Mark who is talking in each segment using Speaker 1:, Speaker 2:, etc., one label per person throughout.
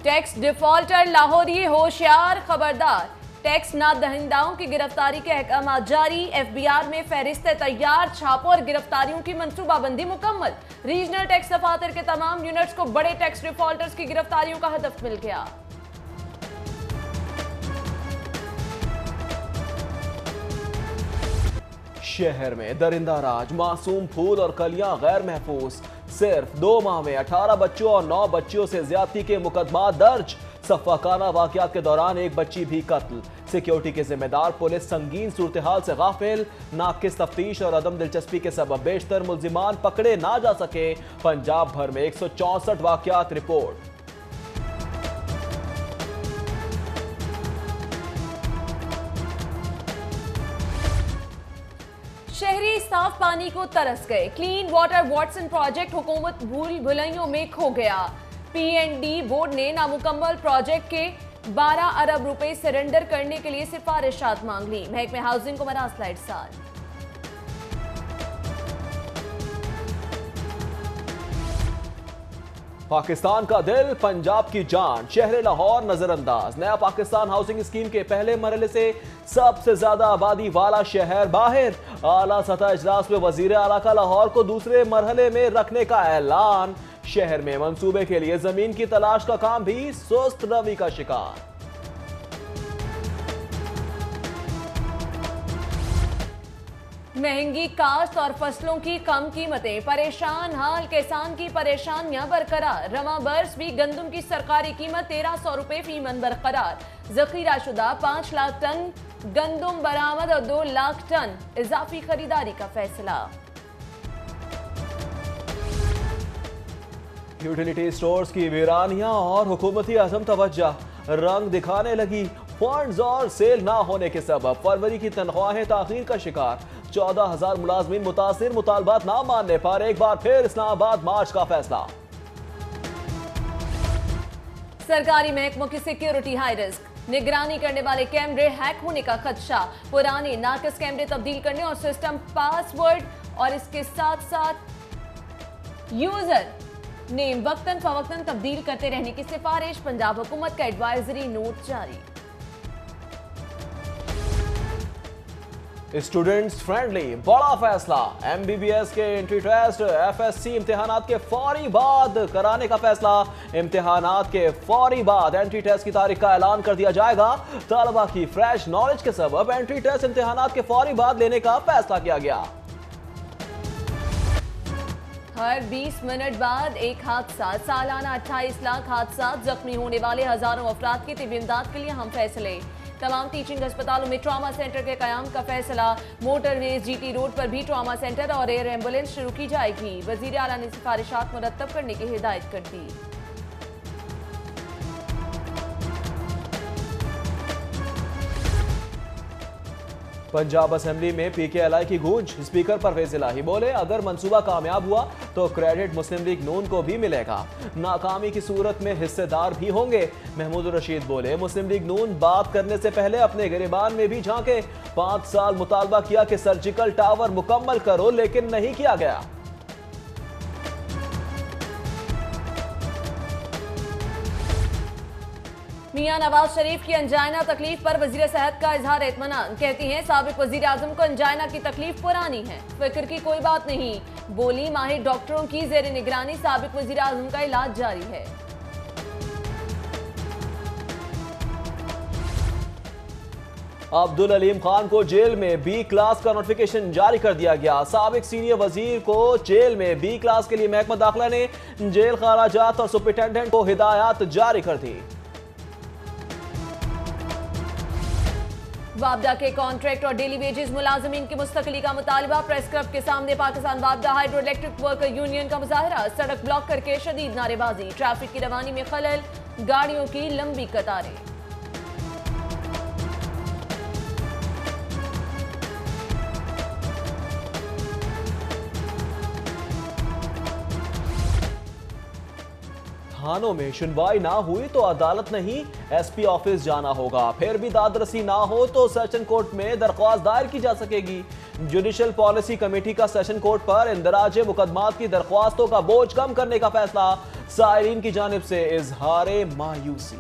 Speaker 1: Tax defaulter Lahori होशियार, खबरदार। Tax ना दहिंदाओं की गिरफ्तारी के अहकाम जारी। एफबीआर में फहरिस्तें तैयार, छापों और गिरफ्तारियों की मंसूबाबंदी मुकम्मल। रीजनल टैक्स दफातर के तमाम यूनिट्स को बड़े टैक्स डिफॉल्टर्स की गिरफ्तारियों का हदफ मिल गया।
Speaker 2: शहर में दरिंदा राज, मासूम फूल और कलियां गैर महफूज। सिर्फ 2 माह में 18 बच्चों और 9 बच्चियों से ज्यादती के मुकदमा दर्ज। सफाकाना वाकयात के दौरान एक बच्ची भी कत्ल। सिक्योरिटी के जिम्मेदार पुलिस संगीन सूरत हाल से गाफिल। नाकिस तफ्तीश और अदम दिलचस्पी के सबब बेशतर मुल्जिमान पकड़े ना जा सके। पंजाब भर में 164 वाकयात रिपोर्ट।
Speaker 1: शहरी साफ पानी को तरस गए। क्लीन वाटर वाटसन प्रोजेक्ट हुकूमत भूल भुलैयों में खो गया। पीएनडी बोर्ड ने नामुकम्मल प्रोजेक्ट के 12 अरब रुपए सरेंडर करने के लिए सिफारिशात मांग ली। महकमे हाउसिंग को मरासला इरसाल।
Speaker 2: पाकिस्तान का दिल, पंजाब की जान, शहर लाहौर नजरअंदाज। नया पाकिस्तान हाउसिंग स्कीम के पहले मरहले से सबसे ज्यादा आबादी वाला शहर बाहर। आला सतह इजलास में वजीर आला का लाहौर को दूसरे मरहले में रखने का ऐलान। शहर में मंसूबे के लिए जमीन की तलाश का काम भी सुस्त रवि का शिकार।
Speaker 1: महंगी काश्त और फसलों की कम कीमतें, परेशान हाल किसान की परेशानियां बरकरार। रवा बर्स भी गंदम की सरकारी कीमत 1300 रुपए फी मन बरकरार। जखीरा शुदा 5 लाख टन गंदम बरामद और 2 लाख टन इजाफी खरीदारी का फैसला।
Speaker 2: यूटिलिटी स्टोर्स की वीरानियां और हुकूमती अज़म तवज्जो रंग दिखाने लगी। फंड्स और सेल ना होने के सबब फरवरी की तनख्वाहें ताखीर का शिकार। 14,000 मुलाजमीन मुतासिर, मुतालबात ना मानने पर एक बार फिर इस्लामाबाद मार्च का फैसला।
Speaker 1: सरकारी महकमों की सिक्योरिटी हाई रिस्क, निगरानी करने वाले कैमरे हैक होने का खदशा। पुराने नाकिस कैमरे तब्दील करने और सिस्टम पासवर्ड और इसके साथ साथ यूजर नेम वक्तन फवक्तन तब्दील करते रहने की सिफारिश। पंजाब हुकूमत का एडवाइजरी नोट जारी।
Speaker 2: स्टूडेंट्स फ्रेंडली बड़ा फैसला। एमबीबीएस के एंट्री टेस्ट एफएससी इम्तिहानात के फौरी बाद कराने का फैसला। इम्तिहानात के फौरी बाद एंट्री टेस्ट की तारीख का ऐलान कर दिया जाएगा। तलबा की फ्रेश नॉलेज के सबब एंट्री टेस्ट इम्तिहानात के फौरी बाद लेने का फैसला किया गया।
Speaker 1: हर 20 मिनट बाद एक हादसा, सालाना 28 लाख हादसा, जख्मी होने वाले हजारों अफराद की तिब्बी इमदाद के लिए हम फैसले। तमाम टीचिंग अस्पतालों में ट्रॉमा सेंटर के कयाम का फैसला। मोटरवेज जीटी रोड पर भी ट्रॉमा सेंटर और एयर एम्बुलेंस शुरू की जाएगी। वजीर आला ने सिफारिशात मुरत्तब करने की हिदायत कर दी।
Speaker 2: पंजाब असेंबली में पीकेएलआई की गूंज। स्पीकर परवेज इलाही बोले, अगर मंसूबा कामयाब हुआ तो क्रेडिट मुस्लिम लीग नून को भी मिलेगा। नाकामी की सूरत में हिस्सेदार भी होंगे। महमूद रशीद बोले, मुस्लिम लीग नून बात करने से पहले अपने गिरेबान में भी झांके। 5 साल मुतालबा किया कि सर्जिकल टावर मुकम्मल करो, लेकिन नहीं किया गया।
Speaker 1: मियां नवाज शरीफ की अंजाइना तकलीफ पर वजीर सेहत का इजहार इत्मीनान। कहती हैं साबिक वजीर आजम को अंजाइना की तकलीफ पुरानी है, फिक्र की कोई बात नहीं। बोली, माहिर डॉक्टरों की जेर निगरानी साबिक वजीर आजम का इलाज जारी है।
Speaker 2: अब्दुल अलीम खान को जेल में बी क्लास का नोटिफिकेशन जारी कर दिया गया। साबिक सीनियर वजीर को जेल में बी क्लास के लिए महकमा दाखिला ने जेल खराजात और सुपरिटेंडेंट को हिदायत जारी कर दी।
Speaker 1: वापडा के कॉन्ट्रैक्ट और डेली वेजेस मुलाजमीन की मुस्तकिली का मुतालबा। प्रेस क्लब के सामने पाकिस्तान वापडा हाइड्रो इलेक्ट्रिक वर्कर यूनियन का मुजाहरा। सड़क ब्लॉक करके शदीद नारेबाजी। ट्रैफिक की रवानी में खलल, गाड़ियों की लंबी कतारें।
Speaker 2: थानों में सुनवाई ना हुई तो अदालत नहीं, एसपी ऑफिस जाना होगा। फिर भी दादरसी ना हो तो सेशन कोर्ट में दरख्वास्त दायर की जा सकेगी। जुडिशल पॉलिसी कमेटी का सेशन कोर्ट पर इंदराज मुकदमात की दरख्वास्तों का बोझ कम करने का फैसला, साइरीन की जानिब से इजहार मायूसी।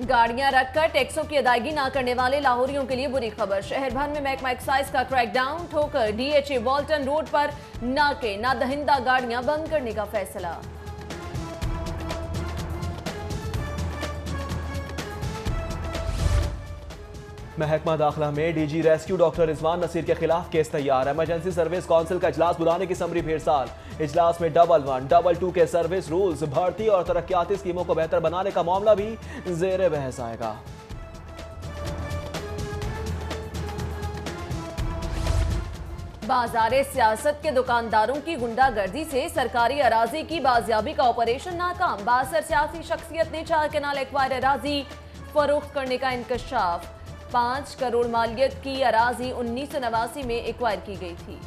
Speaker 1: गाड़ियां रखकर टैक्सों की अदायगी न करने वाले लाहौरियों के लिए बुरी खबर। शहर भर में महकमा एक्साइज का क्रैकडाउन, ठोकर डीएचए वॉल्टन रोड पर नाके ना दहिंदा गाड़ियां बंद करने का फैसला।
Speaker 2: महकमा दाखिला में DG rescue doctor Rizwan Naseer के खिलाफ केस तैयार। इमरजेंसी सर्विस काउंसिल का इजलास बुलाने की समरी भेड़साल। इजलास में 111, 22 के सर्विस रूल्स, भर्ती और तरक्याती स्कीमों को बेहतर बनाने का मामला भी जेर बहस आएगा।
Speaker 1: बाजारे सियासत के दुकानदारों की गुंडागर्दी से सरकारी अराजी की बाजियाबी का ऑपरेशन नाकाम। बासर सियासी शख्सियत ने 4 कनाल एक्वायर अराजी फरोख्त करने का इंकशाफ। 5 करोड़ मालियत की अराजी 1989 में एक्वायर की गई थी।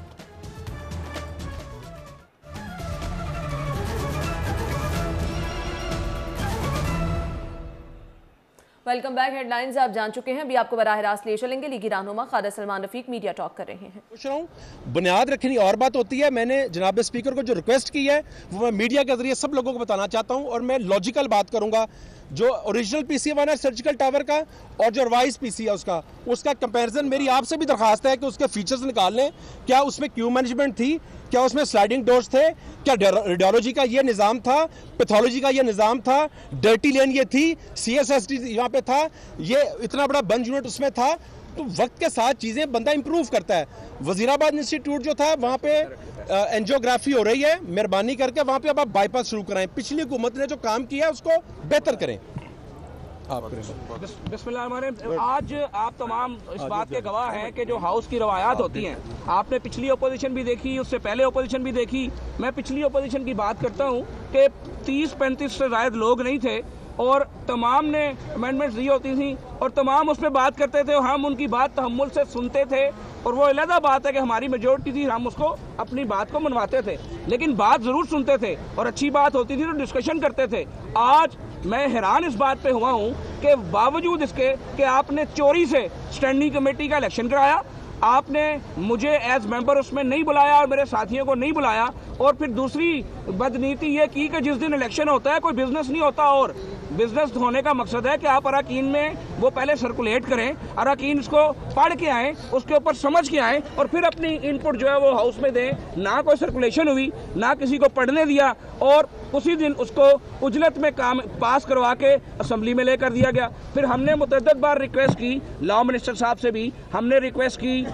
Speaker 1: Welcome back. हेडलाइंस आप जान चुके हैं, अभी आपको बराह रास्त ले चलेंगे। लीगी रहनुमा खालिद सलमान रफीक मीडिया टॉक कर रहे हैं।
Speaker 3: पूछ रहा हूँ, बुनियाद रखनी और बात होती है। मैंने जनाब स्पीकर को जो रिक्वेस्ट की है वो मैं मीडिया के जरिए सब लोगों को बताना चाहता हूँ, और मैं लॉजिकल बात करूंगा। जो ओरिजिनल पीसी वन है सर्जिकल टावर का और जो रिवाइज पीसी है उसका कंपैरिजन मेरी आपसे भी दरखास्त है कि उसके फीचर्स निकाल लें। क्या उसमें क्यू मैनेजमेंट थी, क्या उसमें स्लाइडिंग डोर्स थे, क्या रेडियोलॉजी का ये निज़ाम था, पैथोलॉजी का ये निज़ाम था, डर्टी लेन ये थी, CSSD यहाँ पे था, ये इतना बड़ा बंद यूनिट उसमें था। तो वक्त के साथ चीज़ें बंदा इंप्रूव करता है। वजीराबाद इंस्टीट्यूट जो था वहाँ पे एंजियोग्राफी हो रही है, मेहरबानी करके वहाँ पे अब आप बाईपास शुरू कराएं। पिछली हुकूमत ने जो काम किया उसको बेहतर करें।
Speaker 4: बिस्मिल्लाह। आज आप तमाम इस बात के गवाह हैं कि जो हाउस की रवायात होती हैं, आपने पिछली ओपोजिशन भी देखी, उससे पहले ओपोजिशन भी देखी। मैं पिछली ओपोजिशन की बात करता हूँ कि 30-35 से ज़ायद लोग नहीं थे और तमाम ने अमेंडमेंट्स दी होती थी और तमाम उस पर बात करते थे और हम उनकी बात तहम्मुल से सुनते थे। और वो अलग बात है कि हमारी मेजोरिटी थी, हम उसको अपनी बात को मनवाते थे, लेकिन बात ज़रूर सुनते थे और अच्छी बात होती थी तो डिस्कशन करते थे। आज मैं हैरान इस बात पे हुआ हूँ कि बावजूद इसके कि आपने चोरी से स्टैंडिंग कमेटी का इलेक्शन कराया, आपने मुझे एज मेंबर उसमें नहीं बुलाया और मेरे साथियों को नहीं बुलाया, और फिर दूसरी बदनीति ये की कि जिस दिन इलेक्शन होता है कोई बिजनेस नहीं होता, और बिजनेस होने का मकसद है कि आप अराकीन में वो पहले सर्कुलेट करें, अराकीन उसको पढ़ के आएँ, उसके ऊपर समझ के आएँ और फिर अपनी इनपुट जो है वो हाउस में दें। ना कोई सर्कुलेशन हुई, ना किसी को पढ़ने दिया, और उसी दिन उसको उजलत में काम पास करवा के असम्बली में लेकर दिया गया। फिर हमने मुतअद्दिद बार रिक्वेस्ट की, लॉ मिनिस्टर साहब से भी हमने रिक्वेस्ट की,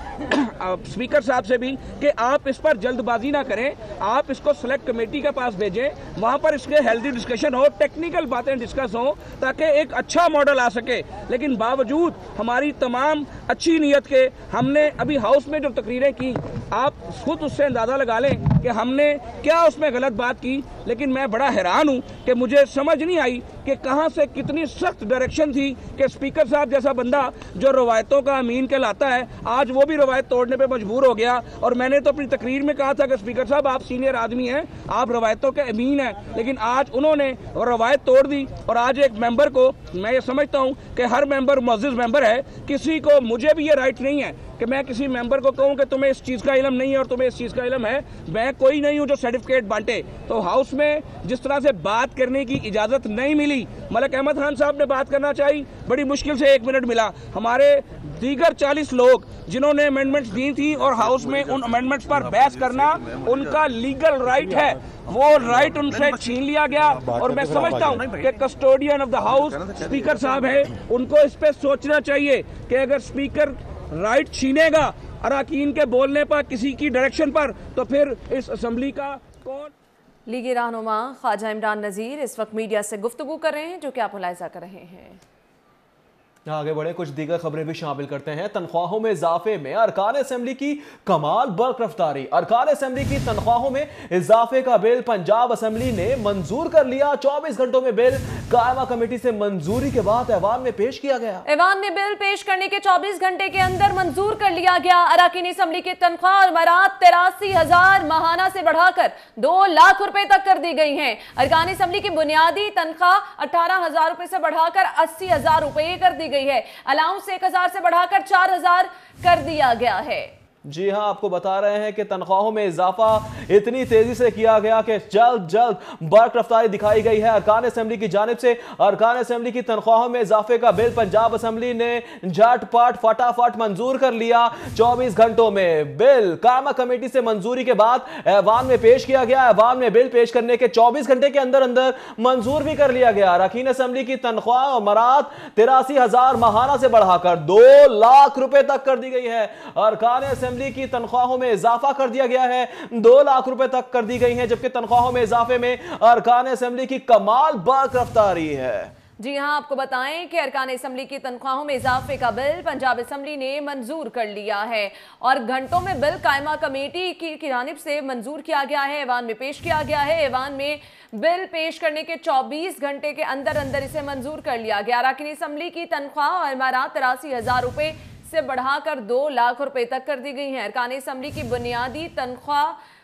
Speaker 4: स्पीकर साहब से भी, कि आप इस पर जल्दबाजी ना करें, आप इसको सेलेक्ट कमेटी के पास भेजें, वहाँ पर इसके हेल्दी डिस्कशन हो, टेक्निकल बातें डिस्कस हो, ताकि एक अच्छा मॉडल आ सके। लेकिन बावजूद हमारी तमाम अच्छी नीयत के हमने अभी हाउस में जो तकरीरें की, आप खुद उससे अंदाज़ा लगा लें कि हमने क्या उसमें गलत बात की। लेकिन मैं बड़ा हैरान हूँ कि मुझे समझ नहीं आई कि कहाँ से कितनी सख्त डायरेक्शन थी कि स्पीकर साहब जैसा बंदा जो रवायतों का अमीन कहलाता है, आज वो भी रवायत तोड़ने पे मजबूर हो गया। और मैंने तो अपनी तकरीर में कहा था कि स्पीकर साहब आप सीनियर आदमी हैं, आप रवायतों के अमीन हैं, लेकिन आज उन्होंने रवायत तोड़ दी। और आज एक मेंबर को, मैं ये समझता हूँ कि हर मेंबर मुअज़्ज़िज़ मेंबर है, किसी को, मुझे भी ये राइट नहीं है कि मैं किसी मेंबर को कहूं कि तुम्हें इस चीज़ का इल्म नहीं है और तुम्हें इस चीज़ का इल्म है। मैं कोई नहीं हूं जो सर्टिफिकेट बांटे। तो हाउस में जिस तरह से बात करने की इजाज़त नहीं मिली, मलिक अहमद खान साहब ने बात करना चाहिए, बड़ी मुश्किल से 1 मिनट मिला। हमारे दीगर 40 लोग जिन्होंने अमेंडमेंट्स दी थी और हाउस में उन अमेंडमेंट्स पर बहस करना उनका लीगल राइट है, वो राइट उनसे छीन लिया गया। और मैं समझता हूँ कि custodian of the house speaker साहब है, उनको इस पर सोचना चाहिए कि अगर स्पीकर राइट छीनेगा अराकीन के बोलने पर, किसी की डायरेक्शन पर, तो फिर इस असम्बली का कौन।
Speaker 1: लीगी रहनुमा ख्वाजा इमरान नज़ीर इस वक्त मीडिया से गुफ्तगू कर रहे हैं, जो कि आप मुलाहिजा कर रहे हैं।
Speaker 2: आगे बढ़े, कुछ दीगर खबरें भी शामिल करते हैं। तनख्वाहों में इजाफे में अरकान असेंबली की कमाल बर्क रफ्तारी। अरकान असेंबली की तनख्वाहों में इजाफे का बिल पंजाब असेंबली ने मंजूर कर लिया। 24 घंटों में बिल कायमा कमेटी से मंजूरी के बाद ऐवान में पेश किया गया।
Speaker 1: ऐवान में बिल पेश करने के 24 घंटे के अंदर मंजूर कर लिया गया। अरकान असेंबली की तनख्वाह और मराद 83,000 माहाना से बढ़ाकर 2 लाख रुपए तक कर दी गई हैं। अरकान असेंबली की बुनियादी तनख्वाह 18,000 रुपए से बढ़ाकर 80,000 रुपए कर दी गई है। अलाउंस 1,000 से बढ़ाकर 4,000 कर दिया गया है।
Speaker 2: जी हां, आपको बता रहे हैं कि तनख्वाहों में इजाफा इतनी तेजी से किया गया कि जल्द बर्क रफ्तारी दिखाई गई है। अरकान असेंबली की जानिब से अरकान असेंबली की तनख्वाहों में इजाफे का बिल पंजाब असेंबली ने झटपट फटाफट मंजूर कर लिया। 24 घंटों में बिल कायमा कमेटी से मंजूरी के बाद ऐवान में पेश किया गया। ऐवान में बिल पेश करने के 24 घंटे के अंदर अंदर मंजूर भी कर लिया गया। अरकान असेंबली की तनख्वाह और मराद 83,000 माहाना से बढ़ाकर 2 लाख रुपए तक कर दी गई है। अरकान असेंबली की तनख्वाहों में इजाफा कर दिया गया है, 2 लाख रुपए तक कर दी गई है, जबकि तनख्वाहों में इजाफे में अरकान असेंबली की कमाल बर्क रफ्तारी है।
Speaker 1: जी हां, आपको बताएं कि अरकान असेंबली की तनख्वाहों में इजाफे का बिल पंजाब असेंबली ने मंजूर कर लिया है और घंटों में बिल कायमा कमेटी की जानिब से मंजूर किया गया है। ऐवान में पेश किया गया है। ऐवान में बिल पेश करने के 24 घंटे के अंदर अंदर इसे मंजूर कर लिया गया। अरकान असेंबली की तनख्वाह और मराद 83,000 रुपए से बढ़ाकर 2 लाख रुपए तक कर दी गई है। अरकान असेंबली की बुनियादी तनख्वाह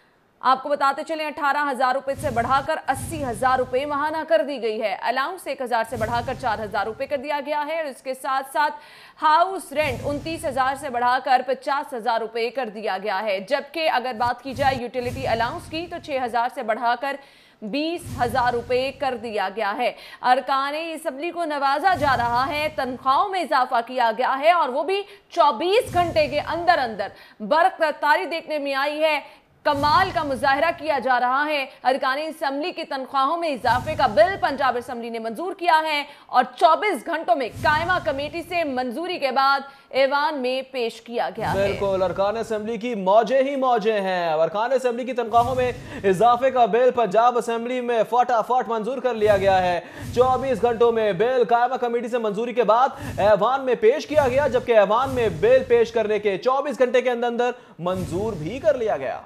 Speaker 1: आपको बताते चले 18,000 रुपए से बढ़ाकर 80,000 रुपए माहाना कर दी गई है। अलाउंस 1,000 से बढ़ाकर 4,000 रुपए कर दिया गया है और इसके साथ साथ हाउस रेंट 29,000 से बढ़ाकर 50,000 रुपए कर दिया गया है। जबकि अगर बात की जाए यूटिलिटी अलाउंस की तो 6,000 से बढ़ाकर 20,000 रुपए कर दिया गया है। अरकान असेंबली को नवाजा जा रहा है, तनख्वाहों में इजाफा किया गया है और वो भी 24 घंटे के अंदर अंदर बर्क रफ्तारी देखने में आई है। कमाल का मुजाहरा किया जा रहा है। अरकान असेंबली की तनख्वाहों में इजाफे का बिल पंजाब असेंबली ने मंजूर किया है और 24 घंटों में कायमा कमेटी से मंजूरी के बाद ऐवान में पेश किया गया है।
Speaker 2: बिल्कुल, अरकान असेंबली की मौजें ही मौजें हैं। अरकान असेंबली की तनख्वाहों में इजाफे का बिल पंजाब असेंबली में फटाफट मंजूर कर लिया गया है। 24 घंटों में बिल कायमा कमेटी से मंजूरी के बाद ऐवान में पेश किया गया, जबकि ऐवान में बिल पेश करने के 24 घंटे के अंदर अंदर मंजूर भी कर लिया गया।